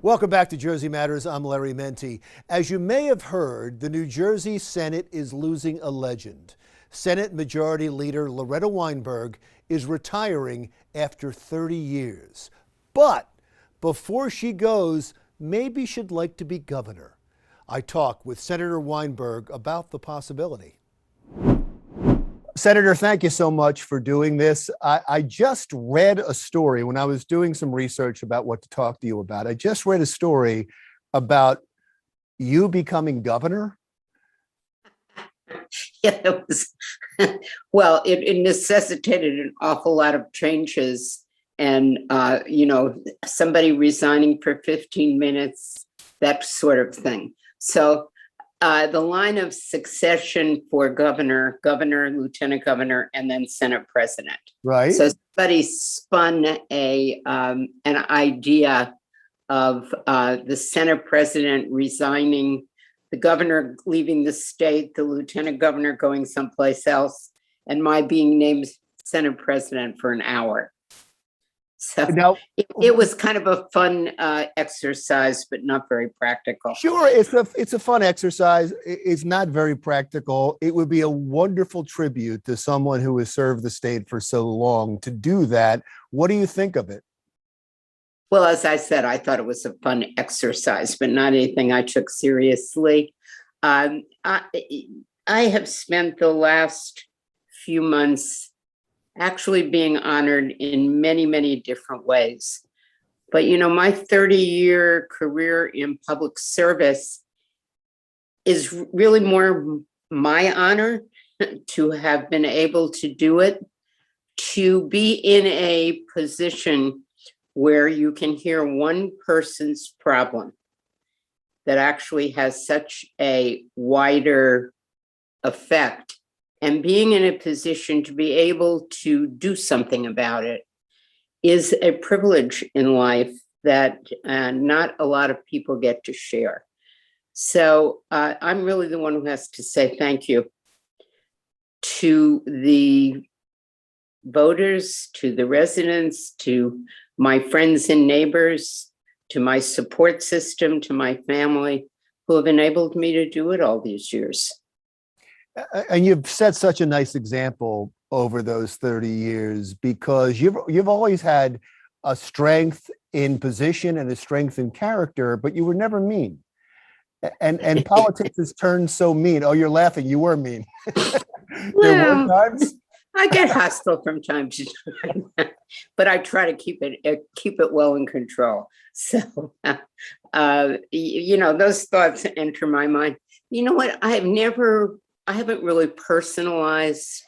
Welcome back to Jersey Matters. I'm Larry Menti. As you may have heard, the New Jersey Senate is losing a legend. Senate Majority Leader Loretta Weinberg is retiring after 30 years. But before she goes, maybe she'd like to be governor. I talked with Senator Weinberg about the possibility. Senator, thank you so much for doing this. I just read a story when I was doing some research about what to talk to you about. I just read a story about you becoming governor. Yeah, it was, well, it necessitated an awful lot of changes and, somebody resigning for 15 minutes, that sort of thing. So the line of succession for governor, lieutenant governor, and then Senate president. Right. So somebody spun an idea of the Senate president resigning, the governor leaving the state, the lieutenant governor going someplace else, and my being named Senate president for an hour. So now, it was kind of a fun exercise, but not very practical. Sure, it's a fun exercise. It's not very practical. It would be a wonderful tribute to someone who has served the state for so long to do that. What do you think of it? Well, as I said, I thought it was a fun exercise, but not anything I took seriously. I have spent the last few months actually being honored in many, many different ways. But, my 30-year career in public service is really more my honor to have been able to do it, to be in a position where you can hear one person's problem that actually has such a wider effect, and being in a position to be able to do something about it is a privilege in life that not a lot of people get to share. So I'm really the one who has to say thank you to the voters, to the residents, to my friends and neighbors, to my support system, to my family, who have enabled me to do it all these years. And you've set such a nice example over those 30 years, because you've always had a strength in position and a strength in character, but you were never mean. And politics has turned so mean. Oh, you're laughing. You were mean. There were times. I get hostile from time to time, but I try to keep it well in control. So, those thoughts enter my mind. You know what? I haven't really personalized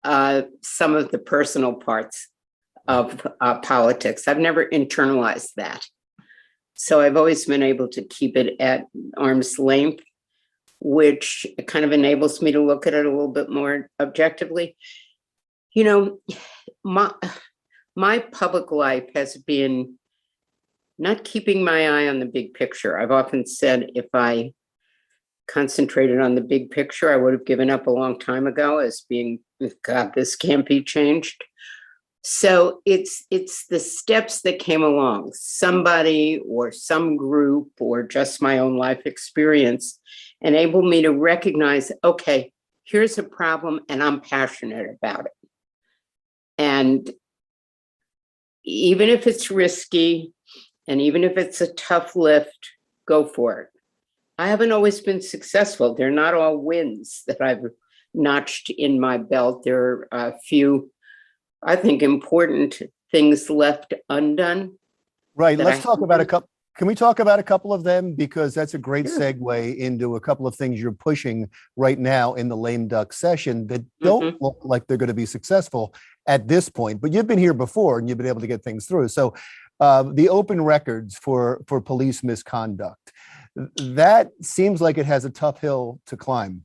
some of the personal parts of politics. I've never internalized that. So I've always been able to keep it at arm's length, which kind of enables me to look at it a little bit more objectively. My public life has been not keeping my eye on the big picture. I've often said if I concentrated on the big picture, I would have given up a long time ago as being, God, this can't be changed. So it's the steps that came along, somebody or some group or just my own life experience enabled me to recognize, okay, here's a problem and I'm passionate about it. And even if it's risky and even if it's a tough lift, go for it. I haven't always been successful. They're not all wins that I've notched in my belt. There are a few, I think, important things left undone. Right. Let's talk about a couple. Can we talk about a couple of them? Because that's a great segue into a couple of things you're pushing right now in the lame duck session that don't look like they're going to be successful at this point. But you've been here before and you've been able to get things through. So the open records for police misconduct, that seems like it has a tough hill to climb.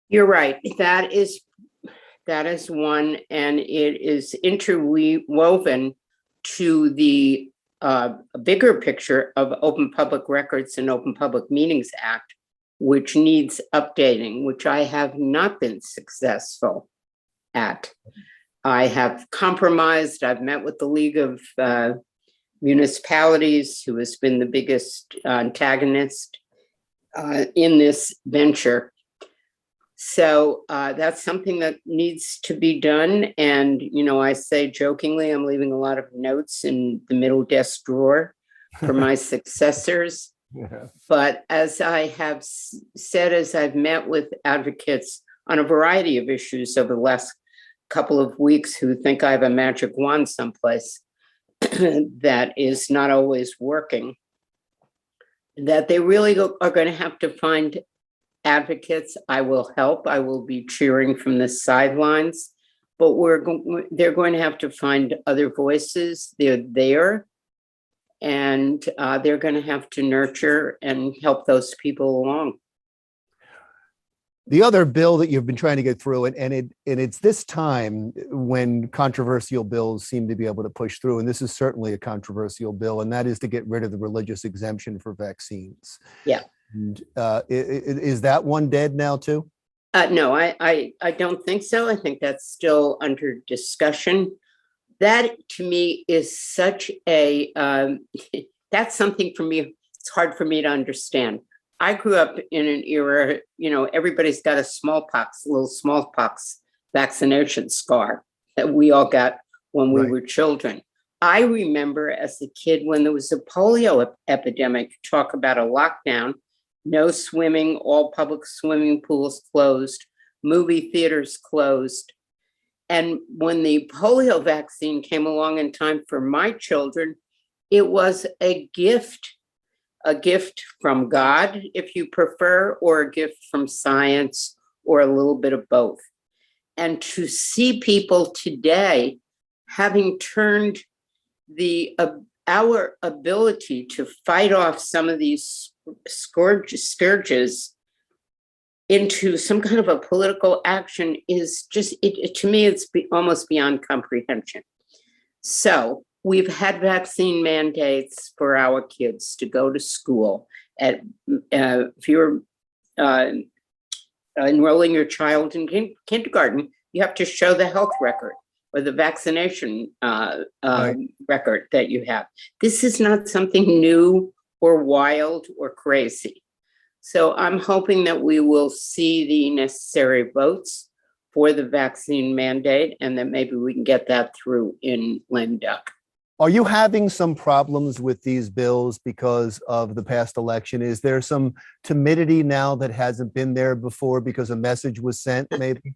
You're right. That is one, and it is interwoven to the bigger picture of Open Public Records and Open Public Meetings Act, which needs updating, which I have not been successful at. I have compromised. I've met with the League of municipalities, who has been the biggest antagonist in this venture. So that's something that needs to be done. And, I say jokingly, I'm leaving a lot of notes in the middle desk drawer for my successors. Yeah. But as I have said, as I've met with advocates on a variety of issues over the last couple of weeks who think I have a magic wand someplace that is not always working, that they really are going to have to find advocates. I will help. I will be cheering from the sidelines, but they're going to have to find other voices. They're there, and they're going to have to nurture and help those people along. The other bill that you've been trying to get through, and it's this time when controversial bills seem to be able to push through, and this is certainly a controversial bill, and that is to get rid of the religious exemption for vaccines. Yeah. And is that one dead now too? No, I don't think so. I think that's still under discussion. That to me is such a, that's something for me, it's hard for me to understand. I grew up in an era, everybody's got a little smallpox vaccination scar that we all got when we were children. I remember as a kid when there was a polio epidemic, talk about a lockdown, no swimming, all public swimming pools closed, movie theaters closed. And when the polio vaccine came along in time for my children, it was a gift from God, if you prefer, or a gift from science, or a little bit of both. And to see people today having turned our ability to fight off some of these scourges into some kind of a political action is just, to me, it's almost beyond comprehension. So we've had vaccine mandates for our kids to go to school. If you're enrolling your child in kindergarten, you have to show the health record or the vaccination record that you have. This is not something new or wild or crazy. So I'm hoping that we will see the necessary votes for the vaccine mandate, and that maybe we can get that through in lame duck. Are you having some problems with these bills because of the past election? Is there some timidity now that hasn't been there before because a message was sent, maybe?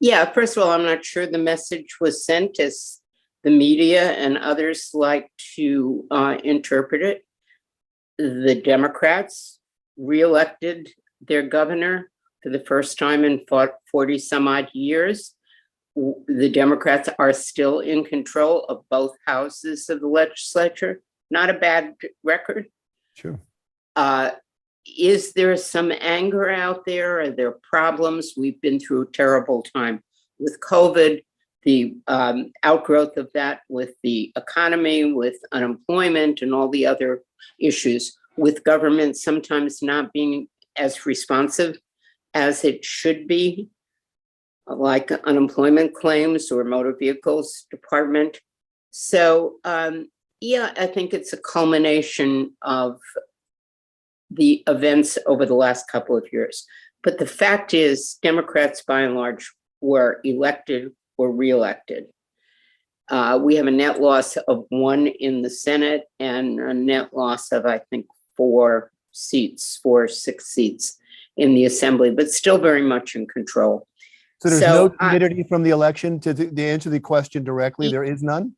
Yeah, first of all, I'm not sure the message was sent as the media and others like to interpret it. The Democrats reelected their governor for the first time in 40 some odd years. The Democrats are still in control of both houses of the legislature. Not a bad record. Sure. Is there some anger out there? Are there problems? We've been through a terrible time with COVID, the outgrowth of that with the economy, with unemployment and all the other issues, with government sometimes not being as responsive as it should be, like unemployment claims or motor vehicles department. So yeah, I think it's a culmination of the events over the last couple of years. But the fact is, Democrats by and large were elected or reelected. We have a net loss of 1 in the Senate and a net loss of, I think, 4 or 6 seats in the Assembly, but still very much in control. So there's no timidity from the election to answer the question directly. There is none?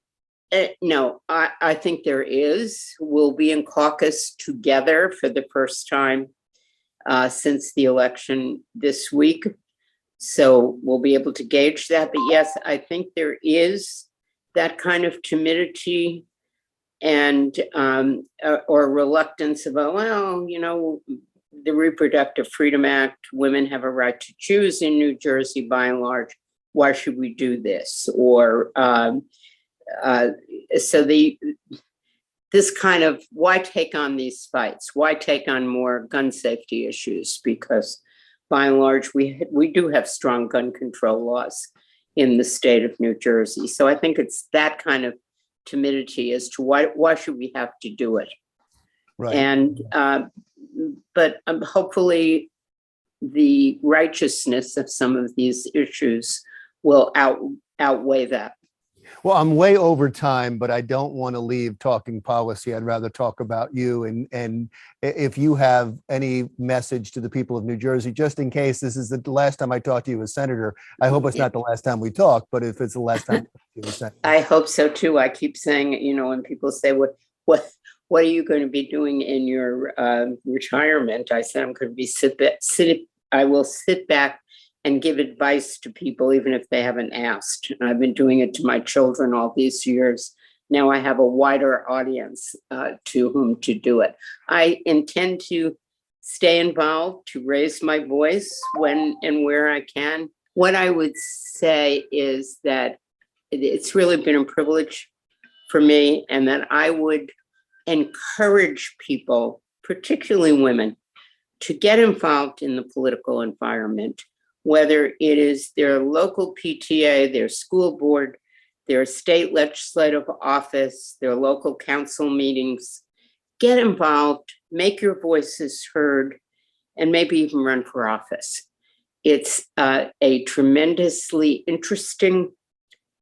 No, I think there is. We'll be in caucus together for the first time since the election this week. So we'll be able to gauge that. But yes, I think there is that kind of timidity and or reluctance about, well, the Reproductive Freedom Act, women have a right to choose in New Jersey by and large. Why should we do this? Or so this kind of, why take on these fights? Why take on more gun safety issues? Because by and large, we do have strong gun control laws in the state of New Jersey. So I think it's that kind of timidity as to why should we have to do it. Right. And but hopefully the righteousness of some of these issues will outweigh that. Well, I'm way over time, but I don't want to leave talking policy. I'd rather talk about you. And if you have any message to the people of New Jersey, just in case this is the last time I talk to you as senator, I hope it's not the last time we talk, but if it's the last time I talk to you as senator. I hope so too. I keep saying, when people say, what are you going to be doing in your retirement? I said, I'm going to be I will sit back and give advice to people, even if they haven't asked. And I've been doing it to my children all these years. Now I have a wider audience to whom to do it. I intend to stay involved, to raise my voice when and where I can. What I would say is that it's really been a privilege for me, and that I would encourage people, particularly women, to get involved in the political environment, whether it is their local PTA, their school board, their state legislative office, their local council meetings. Get involved, make your voices heard, and maybe even run for office. It's a tremendously interesting,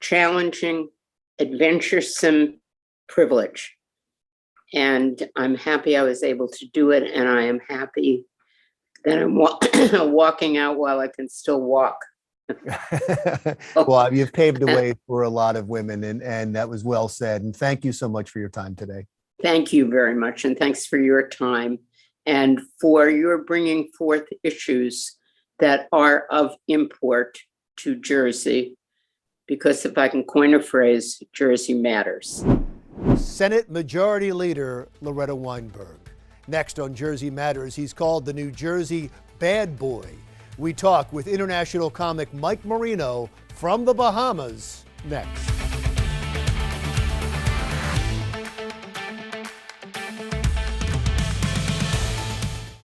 challenging, adventuresome privilege. And I'm happy I was able to do it, and I am happy that I'm walking out while I can still walk. Well, you've paved the way for a lot of women, and that was well said. And thank you so much for your time today. Thank you very much. And thanks for your time and for your bringing forth issues that are of import to Jersey. Because if I can coin a phrase, Jersey matters. Senate Majority Leader Loretta Weinberg. Next on Jersey Matters, he's called the New Jersey Bad Boy. We talk with international comic Mike Marino from the Bahamas next.